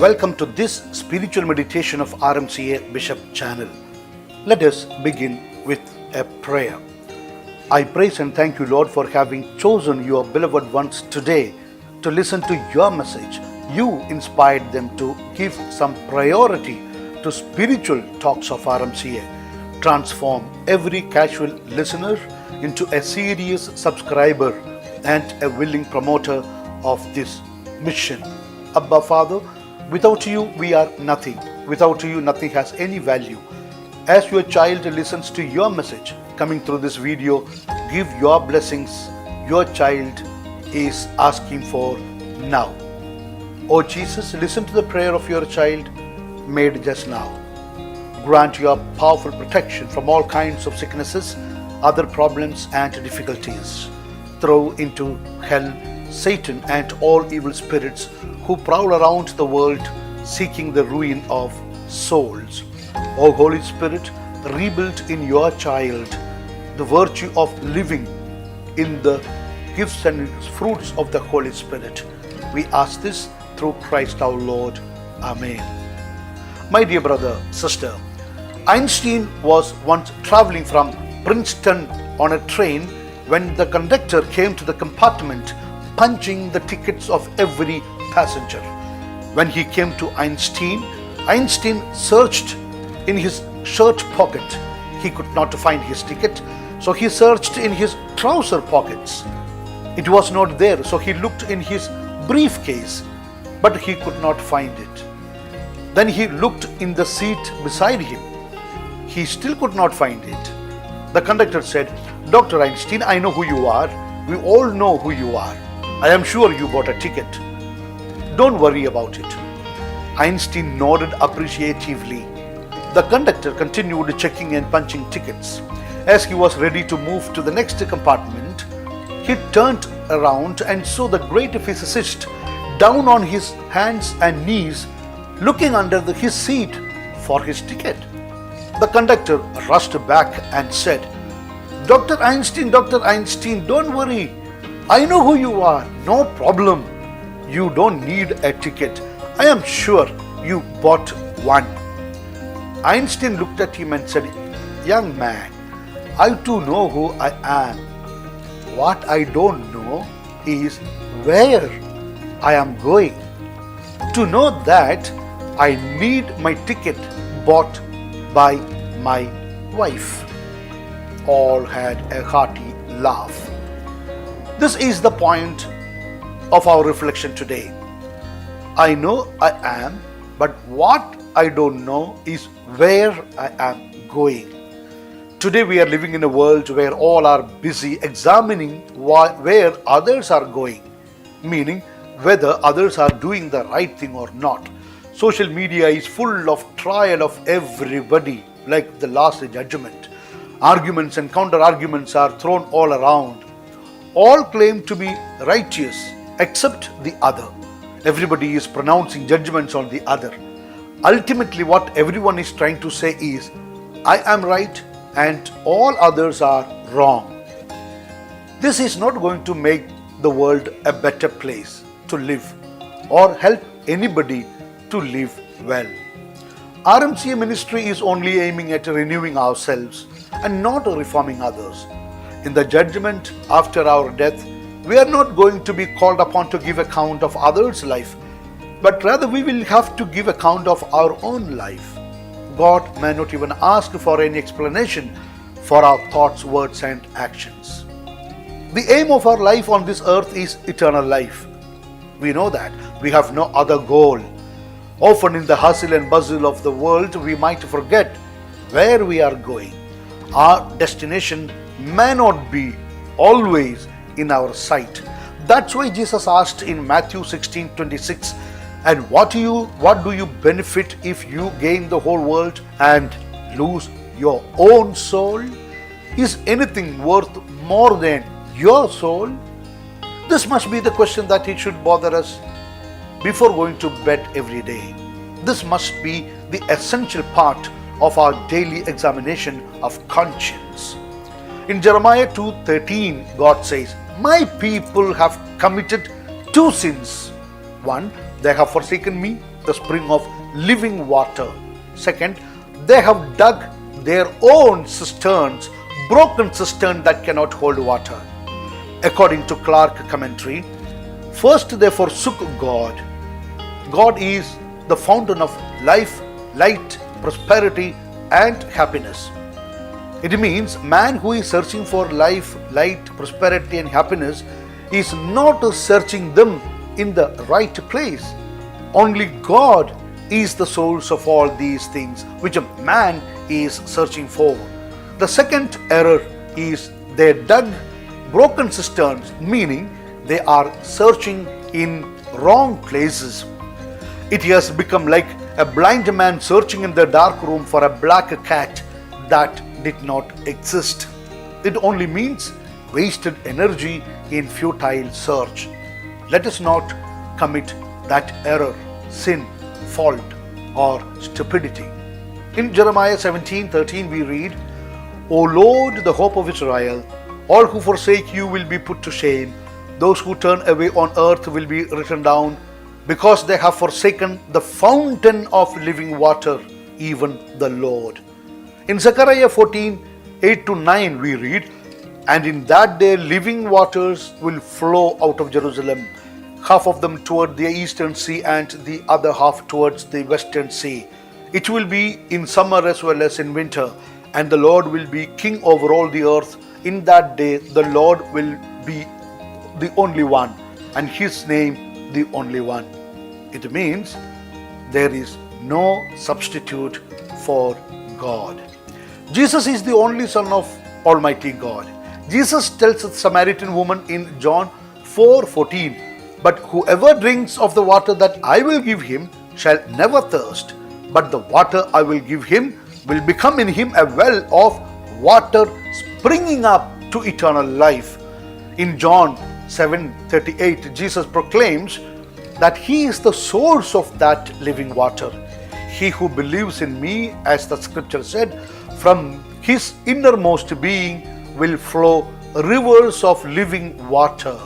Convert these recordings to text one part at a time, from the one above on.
Welcome to this spiritual meditation of RMCA Bishop channel. Let us begin with a prayer. I praise and thank you, Lord, for having chosen your beloved ones today to listen to your message. You inspired them to give some priority to spiritual talks of RMCA. Transform every casual listener into a serious subscriber and a willing promoter of this mission. Abba Father, without you we are nothing. Without you nothing has any value. As your child listens to your message coming through this video, give your blessings your child is asking for now. Oh Jesus, listen to the prayer of your child made just now. Grant your powerful protection from all kinds of sicknesses, other problems and difficulties. Throw into hell Satan and all evil spirits who prowl around the world seeking the ruin of souls. O Holy Spirit, rebuild in your child the virtue of living in the gifts and fruits of the Holy Spirit. We ask this through Christ our Lord. Amen. My dear brother, sister, Einstein was once traveling from Princeton on a train when the conductor came to the compartment punching the tickets of every passenger. When he came to Einstein searched in his shirt pocket. He could not find his ticket, so he searched in his trouser pockets. It was not there, so he looked in his briefcase, but he could not find it. Then he looked in the seat beside him. He still could not find it. The conductor said, "Dr. Einstein, I know who you are. We all know who you are. I am sure you bought a ticket. Don't worry about it." Einstein nodded appreciatively. The conductor continued checking and punching tickets. As he was ready to move to the next compartment, he turned around and saw the great physicist down on his hands and knees looking under his seat for his ticket. The conductor rushed back and said, Dr. Einstein, don't worry. I know who you are. No problem. You don't need a ticket. I am sure you bought one. Einstein looked at him and said, "Young man, I too know who I am. What I don't know is where I am going. To know that, I need my ticket bought by my wife." All had a hearty laugh. This is the point of our reflection today. I know I am, but what I don't know is where I am going. Today we are living in a world where all are busy examining where others are going, meaning whether others are doing the right thing or not. Social media is full of trial of everybody like the last judgment. Arguments and counter-arguments are thrown all around. All claim to be righteous except the other. Everybody is pronouncing judgments on the other. Ultimately, what everyone is trying to say is, I am right and all others are wrong. This is not going to make the world a better place to live or help anybody to live well. RMCA ministry is only aiming at renewing ourselves and not reforming others. In the judgment after our death, we are not going to be called upon to give account of others' life, but rather we will have to give account of our own life. God may not even ask for any explanation for our thoughts, words and actions. The aim of our life on this earth is eternal life. We know that. We have no other goal. Often in the hustle and bustle of the world, we might forget where we are going. Our destination may not be always in our sight. That's why Jesus asked in Matthew 16:26, "And what do you benefit if you gain the whole world and lose your own soul? Is anything worth more than your soul?" This must be the question that it should bother us before going to bed every day. This must be the essential part of our daily examination of conscience. In Jeremiah 2:13, God says, "My people have committed two sins. One, they have forsaken me the spring of living water. Second, they have dug their own cisterns, broken cistern that cannot hold water. According to Clark commentary, first they forsook God. God is the fountain of life, light, prosperity, and happiness. It means man who is searching for life, light, prosperity, and happiness is not searching them in the right place. Only God is the source of all these things which a man is searching for. The second error is they dug broken cisterns, meaning they are searching in wrong places. It has become like a blind man searching in the dark room for a black cat that did not exist. It only means wasted energy in futile search. Let us not commit that error, sin, fault, or stupidity. In Jeremiah 17:13 we read, O Lord, the hope of Israel, all who forsake you will be put to shame. Those who turn away on earth will be written down, because they have forsaken the fountain of living water, even the Lord. In Zechariah 14:8-9 we read, And in that day living waters will flow out of Jerusalem, half of them toward the eastern sea and the other half towards the western sea. It will be in summer as well as in winter, and the Lord will be king over all the earth. In that day the Lord will be the only one, and his name the only one. It means there is no substitute for God. Jesus is the only Son of Almighty God. Jesus tells the Samaritan woman in John 4:14, But whoever drinks of the water that I will give him shall never thirst, but the water I will give him will become in him a well of water springing up to eternal life. In John 7:38, Jesus proclaims that he is the source of that living water. He who believes in me, as the scripture said, from his innermost being will flow rivers of living water.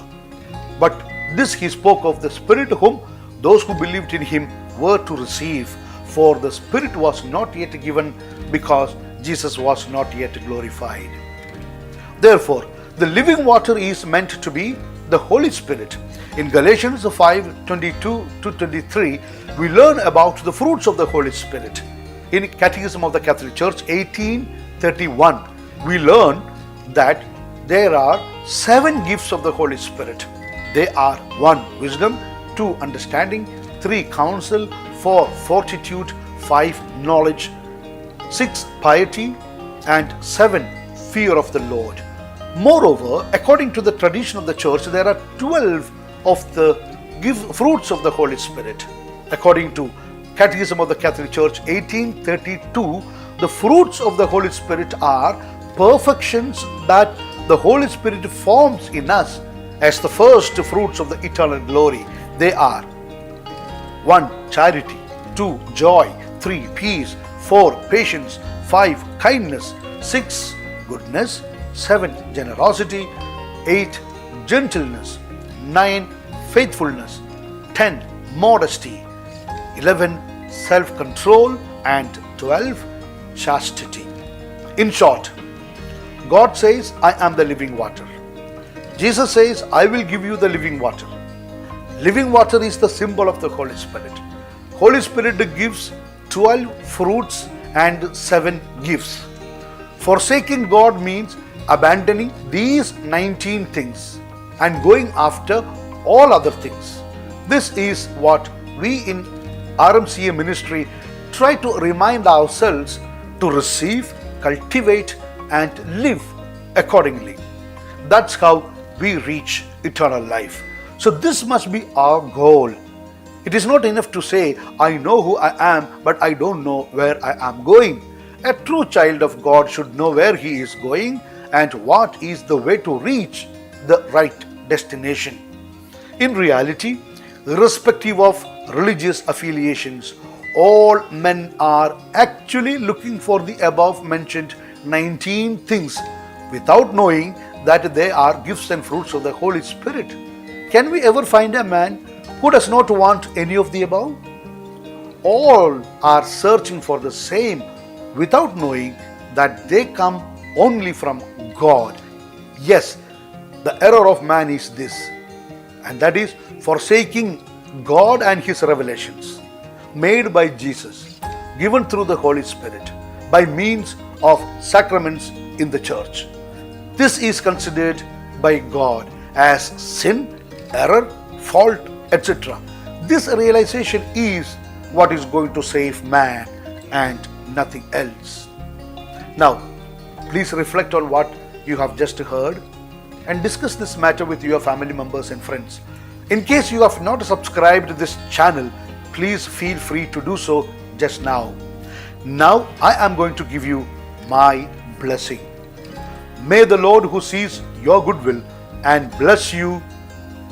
But this he spoke of the Spirit whom those who believed in him were to receive, for the Spirit was not yet given because Jesus was not yet glorified. Therefore, the living water is meant to be the Holy Spirit. In Galatians 5:22-23, we learn about the fruits of the Holy Spirit. In Catechism of the Catholic Church 1831, we learn that there are 7 gifts of the Holy Spirit. They are 1. Wisdom, 2. Understanding, 3. Counsel, 4. Fortitude, 5. Knowledge, 6. Piety, and 7. Fear of the Lord. Moreover, according to the tradition of the Church, there are 12 of the fruits of the Holy Spirit. According to Catechism of the Catholic Church 1832, the fruits of the Holy Spirit are perfections that the Holy Spirit forms in us as the first fruits of the eternal glory. They are 1. Charity, 2. Joy, 3. Peace, 4. Patience, 5. Kindness, 6. Goodness, 7. Generosity, 8. Gentleness, 9. Faithfulness, 10. Modesty, 11. Self-control, and 12. Chastity. In short, God says, I am the living water. Jesus says, I will give you the living water. Living water is the symbol of the Holy Spirit. Holy Spirit gives 12 fruits and 7 gifts. Forsaking God means abandoning these 19 things and going after all other things. This is what we in RMCA ministry try to remind ourselves to receive, cultivate, and live accordingly. That's how we reach eternal life. So this must be our goal. It is not enough to say, I know who I am, but I don't know where I am going. A true child of God should know where he is going and what is the way to reach the right destination. In reality, irrespective of religious affiliations, all men are actually looking for the above mentioned 19 things without knowing that they are gifts and fruits of the Holy Spirit. Can we ever find a man who does not want any of the above? all are searching for the same without knowing that they come only from God. Yes, the error of man is this, and that is forsaking God and His revelations made by Jesus, given through the Holy Spirit by means of sacraments in the church. This is considered by God as sin, error, fault, etc. This realization is what is going to save man and nothing else. Now, please reflect on what you have just heard and discuss this matter with your family members and friends. In case you have not subscribed to this channel, please feel free to do so just now. Now I am going to give you my blessing. May the Lord who sees your goodwill and bless you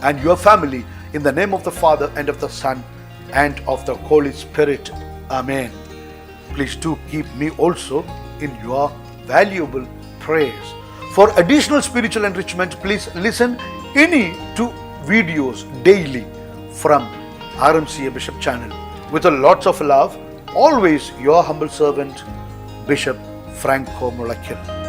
and your family in the name of the Father and of the Son and of the Holy Spirit. Amen. Please do keep me also in your valuable prayers. For additional spiritual enrichment, please listen any 2 videos daily from RMCA Bishop channel. With a lots of love, always your humble servant, Bishop Franco Mullakkil.